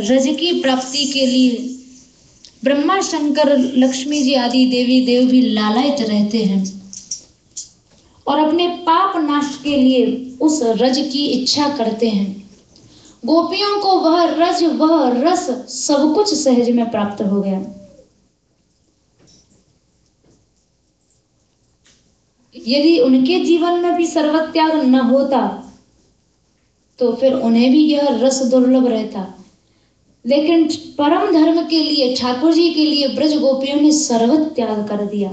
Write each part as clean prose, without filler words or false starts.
रज की प्राप्ति के लिए ब्रह्मा शंकर लक्ष्मी जी आदि देवी देव भी लालायित रहते हैं और अपने पाप नाश के लिए उस रज की इच्छा करते हैं। गोपियों को वह रज वह रस सब कुछ सहज में प्राप्त हो गया। यदि उनके जीवन में भी सर्वत्याग न होता तो फिर उन्हें भी यह रस दुर्लभ रहता, लेकिन परम धर्म के लिए ठाकुर जी के लिए ब्रज गोपियों ने सर्वत्याग कर दिया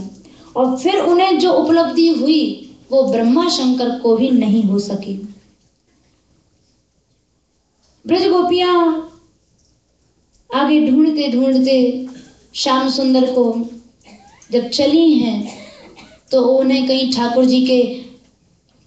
और फिर उन्हें जो उपलब्धि हुई वो ब्रह्मा शंकर को भी नहीं हो सकी। ब्रज गोपियां आगे ढूंढते ढूंढते श्याम सुंदर को जब चली हैं तो उन्हें कहीं ठाकुर जी के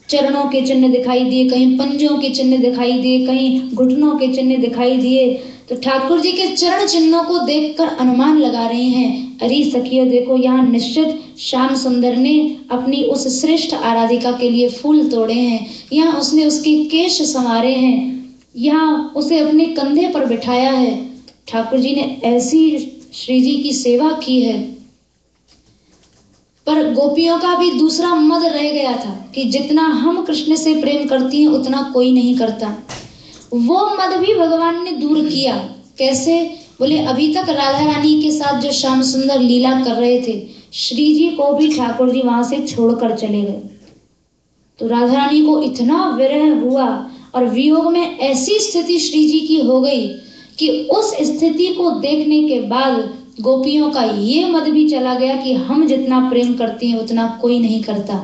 चरणों के चिन्ह दिखाई दिए, कहीं पंजों के चिन्ह दिखाई दिए, कहीं घुटनों के चिन्ह दिखाई दिए। तो ठाकुर जी के चरण चिन्हों को देखकर अनुमान लगा रहे हैं, अरे सखियों देखो यहाँ निश्चित श्याम सुंदर ने अपनी उस श्रेष्ठ आराधिका के लिए फूल तोड़े हैं, यहाँ उसने उसके केश संवारे हैं, यहाँ उसे अपने कंधे पर बिठाया है। ठाकुर जी ने ऐसी श्री जी की सेवा की है। पर गोपियों का भी दूसरा मद रह गया था कि जितना हम कृष्ण से प्रेम करती हैं उतना कोई नहीं करता। वो मद भी भगवान ने दूर किया। कैसे? बोले अभी तक राधा रानी के साथ जो श्याम सुंदर लीला कर रहे थे, श्री जी को भी ठाकुर जी वहां से छोड़कर चले गए। तो राधा रानी को इतना विरह हुआ और वियोग में ऐसी स्थिति श्री जी की हो गई कि उस स्थिति को देखने के बाद गोपियों का ये मत भी चला गया कि हम जितना प्रेम करती हैं उतना कोई नहीं करता।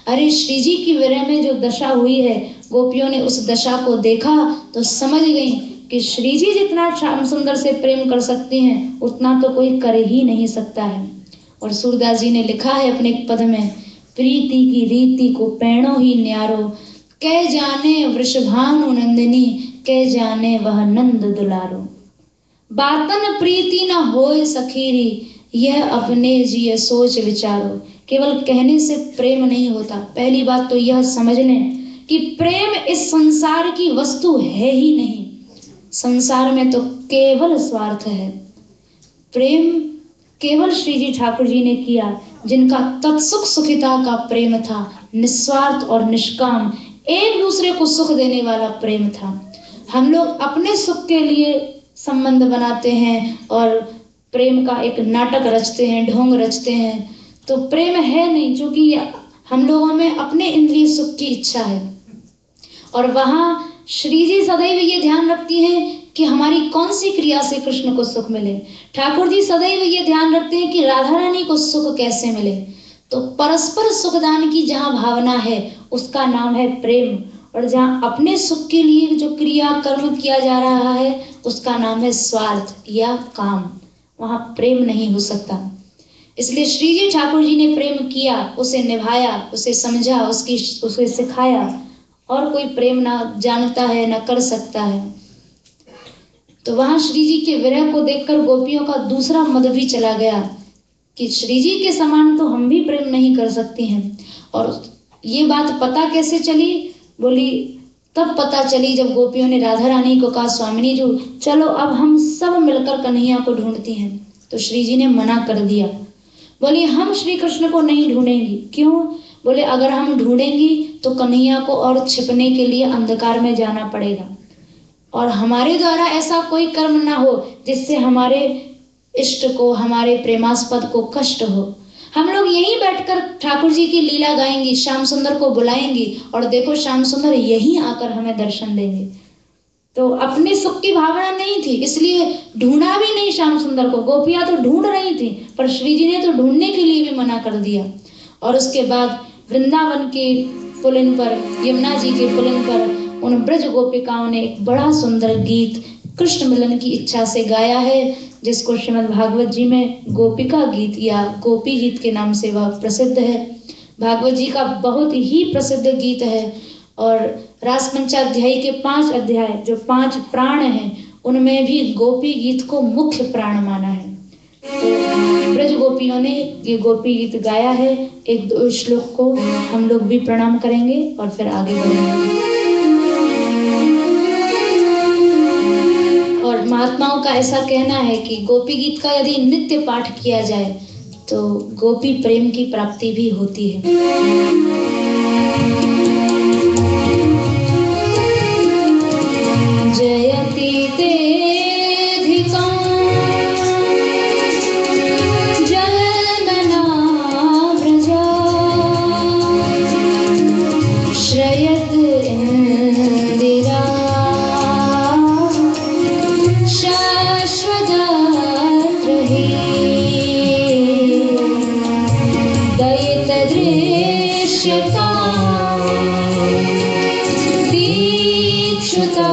अरे श्री जी की विरह में जो दशा हुई है, गोपियों ने उस दशा को देखा तो समझ गई कि श्री जी जितना श्याम सुंदर से प्रेम कर सकती हैं उतना तो कोई कर ही नहीं सकता है। और सूरदास जी ने लिखा है अपने पद में, प्रीति की रीति को पैणो ही न्यारो, कै जाने वृषभानु नंदिनी, कै जाने वह नंद दुलारो। बातन प्रीति न होए सखीरी, यह अपने जिय सोच विचारो। केवल कहने से प्रेम नहीं होता। पहली बात तो यह समझ लें कि प्रेम इस संसार की वस्तु है ही नहीं। संसार में तो केवल स्वार्थ है। प्रेम केवल श्री जी ठाकुर जी ने किया, जिनका तत्सुख सुखिता का प्रेम था, निस्वार्थ और निष्काम, एक दूसरे को सुख देने वाला प्रेम था। हम लोग अपने सुख के लिए संबंध बनाते हैं और प्रेम का एक नाटक रचते हैं, ढोंग रचते हैं, तो प्रेम है नहीं, क्योंकि हम लोगों में अपने इंद्रिय सुख की इच्छा है। और वहां श्री जी सदैव ये ध्यान रखती हैं कि हमारी कौन सी क्रिया से कृष्ण को सुख मिले। ठाकुर जी सदैव ये ध्यान रखते हैं कि राधा रानी को सुख कैसे मिले। तो परस्पर सुखदान की जहां भावना है उसका नाम है प्रेम, और जहां अपने सुख के लिए जो क्रिया कर्म किया जा रहा है उसका नाम है स्वार्थ या काम, वहां प्रेम नहीं हो सकता। इसलिए श्री जी ठाकुर जी ने प्रेम किया, उसे निभाया, उसे समझा, उसे सिखाया, और कोई प्रेम ना जानता है ना कर सकता है। तो वहां श्री जी के विरह को देखकर गोपियों का दूसरा मद भी चला गया कि श्री जी के समान तो हम भी प्रेम नहीं कर सकती हैं। और ये बात पता कैसे चली? बोली तब पता चली जब गोपियों ने राधा रानी को कहा, स्वामिनी जी चलो अब हम सब मिलकर कन्हैया को ढूंढती हैं। तो श्री जी ने मना कर दिया। बोली हम श्री कृष्ण को नहीं ढूंढेंगी। क्यों? बोले अगर हम ढूंढेंगी तो कन्हैया को और छिपने के लिए अंधकार में जाना पड़ेगा, और हमारे द्वारा ऐसा कोई कर्म ना हो जिससे हमारे इष्ट को, हमारे प्रेमास्पद को कष्ट हो। हम लोग यहीं बैठकर ठाकुर जी की लीला गाएंगी, श्याम सुंदर को बुलाएंगी, और देखो श्याम सुंदर यहीं आकर हमें दर्शन देंगे। तो अपने सुख की भावना नहीं थी, इसलिए ढूंढा भी नहीं श्याम सुंदर को। गोपियां तो ढूंढ रही थी, पर श्री जी ने तो ढूंढने के लिए भी मना कर दिया। और उसके बाद वृंदावन के पुलिन पर, यमुना जी के पुलिन पर उन ब्रज गोपिकाओं ने एक बड़ा सुंदर गीत कृष्ण मिलन की इच्छा से गाया है, जिसको श्रीमद् भागवत जी में गोपिका गीत या गोपी गीत के नाम से वह प्रसिद्ध है। भागवत जी का बहुत ही प्रसिद्ध गीत है। और रास पंचाध्यायी के 5 अध्याय जो 5 प्राण हैं उनमें भी गोपी गीत को मुख्य प्राण माना है। तो ब्रज गोपियों ने ये गोपी गीत गाया है। 1-2 श्लोक को हम लोग भी प्रणाम करेंगे और फिर आगे बढ़ेंगे। और महात्माओं का ऐसा कहना है कि गोपी गीत का यदि नित्य पाठ किया जाए तो गोपी प्रेम की प्राप्ति भी होती है। जयति तेऽधिकं जनमना व्रजा श्रयत इंदिरा शाश्वतत्रहि दयितदृश्यता दीक्षुता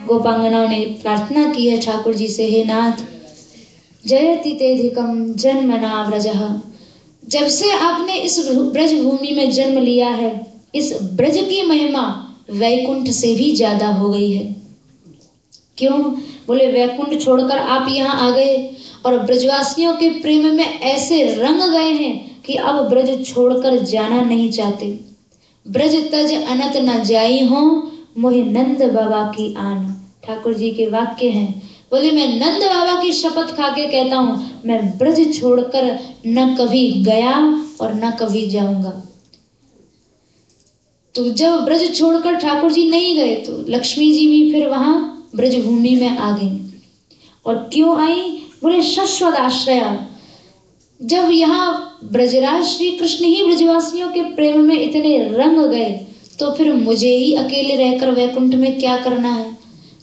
गोपांगनाओं ने प्रार्थना की है ठाकुर जी से, हे नाथ जयति तेधिकम जन्मना व्रजः, जब से आपने इस ब्रज भूमि में जन्म लिया है, इस ब्रज की महिमा वैकुंठ से भी ज्यादा हो गई है। क्यों? बोले वैकुंठ छोड़कर आप यहाँ आ गए और ब्रजवासियों के प्रेम में ऐसे रंग गए हैं कि अब ब्रज छोड़कर जाना नहीं चाहते। ब्रज तज अनत न जाई हो, मोहि नंद बाबा की आन। ठाकुर जी के वाक्य हैं। बोले मैं नंद बाबा की शपथ खा के कहता हूँ, मैं ब्रज छोड़कर न कभी गया और न कभी जाऊंगा। तो जब ब्रज छोड़कर ठाकुर जी नहीं गए तो लक्ष्मी जी भी फिर वहां ब्रज भूमि में आ गई। और क्यों आई? बोले शाश्वत आश्रया। जब यहाँ ब्रजराज श्री कृष्ण ही ब्रजवासियों के प्रेम में इतने रंग गए तो फिर मुझे ही अकेले रहकर वैकुंठ में क्या करना है?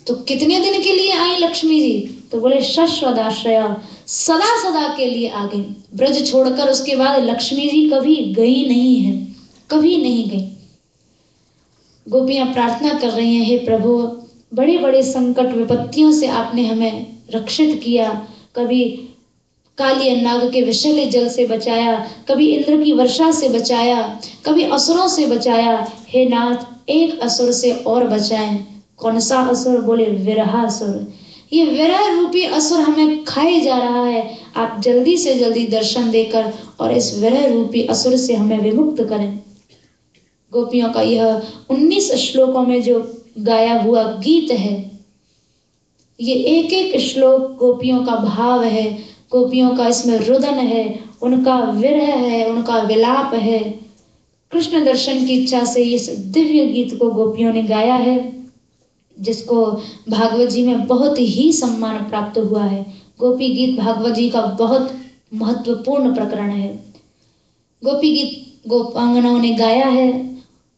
तो कितने दिन के लिए आई लक्ष्मी जी? तो बोले शाश्वत आश्रया, सदा सदा के लिए आ गई। ब्रज छोड़कर उसके बाद लक्ष्मी जी कभी गई नहीं है, कभी नहीं गई। गोपियां प्रार्थना कर रही हैं, हे प्रभु बड़े बड़े संकट विपत्तियों से आपने हमें रक्षित किया। कभी काली नाग के विषैले जल से बचाया, कभी इंद्र की वर्षा से बचाया, कभी असुरों से बचाया। हे नाथ एक असुर से और बचाएं। कौन सा असुर? बोले विरहासुर। ये विरह रूपी असुर हमें खाए जा रहा है, आप जल्दी से जल्दी दर्शन देकर और इस विरह रूपी असुर से हमें विमुक्त करें। गोपियों का यह 19 श्लोकों में जो गाया हुआ गीत है, ये एक एक श्लोक गोपियों का भाव है, गोपियों का इसमें रुदन है, उनका विरह है, उनका विलाप है। कृष्ण दर्शन की इच्छा से इस दिव्य गीत को गोपियों ने गाया है, जिसको भागवत जी में बहुत ही सम्मान प्राप्त हुआ है। गोपी गीत भागवत जी का बहुत महत्वपूर्ण प्रकरण है। गोपी गीत गोपांगनाओं ने गाया है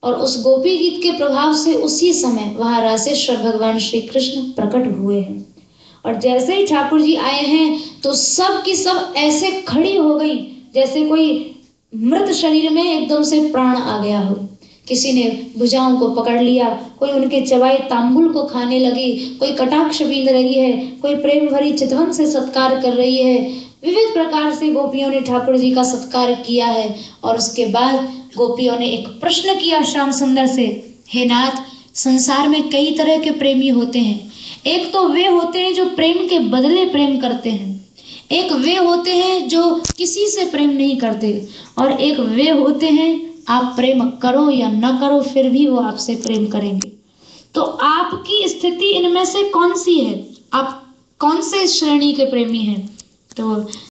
और उस गोपी गीत के प्रभाव से उसी समय वहां रासेश्वर भगवान श्री कृष्ण प्रकट हुए हैं। और जैसे ही ठाकुर जी आए हैं तो सब की सब ऐसे खड़ी हो गई जैसे कोई मृत शरीर में एकदम से प्राण आ गया हो। किसी ने भुजाओं को पकड़ लिया, कोई उनके चबाए तांबुल को खाने लगी, कोई कटाक्ष बींध रही है, कोई प्रेम भरी चितवन से सत्कार कर रही है। विविध प्रकार से गोपियों ने ठाकुर जी का सत्कार किया है। और उसके बाद गोपियों ने एक प्रश्न किया श्याम सुंदर से, हे नाथ, संसार में कई तरह के प्रेमी होते हैं। एक तो वे होते हैं जो प्रेम के बदले प्रेम करते हैं, एक वे होते हैं जो किसी से प्रेम नहीं करते, और एक वे होते हैं आप प्रेम करो या न करो फिर भी वो आपसे प्रेम करेंगे। तो आपकी स्थिति इनमें से कौन सी है? आप कौन से श्रेणी के प्रेमी हैं? तो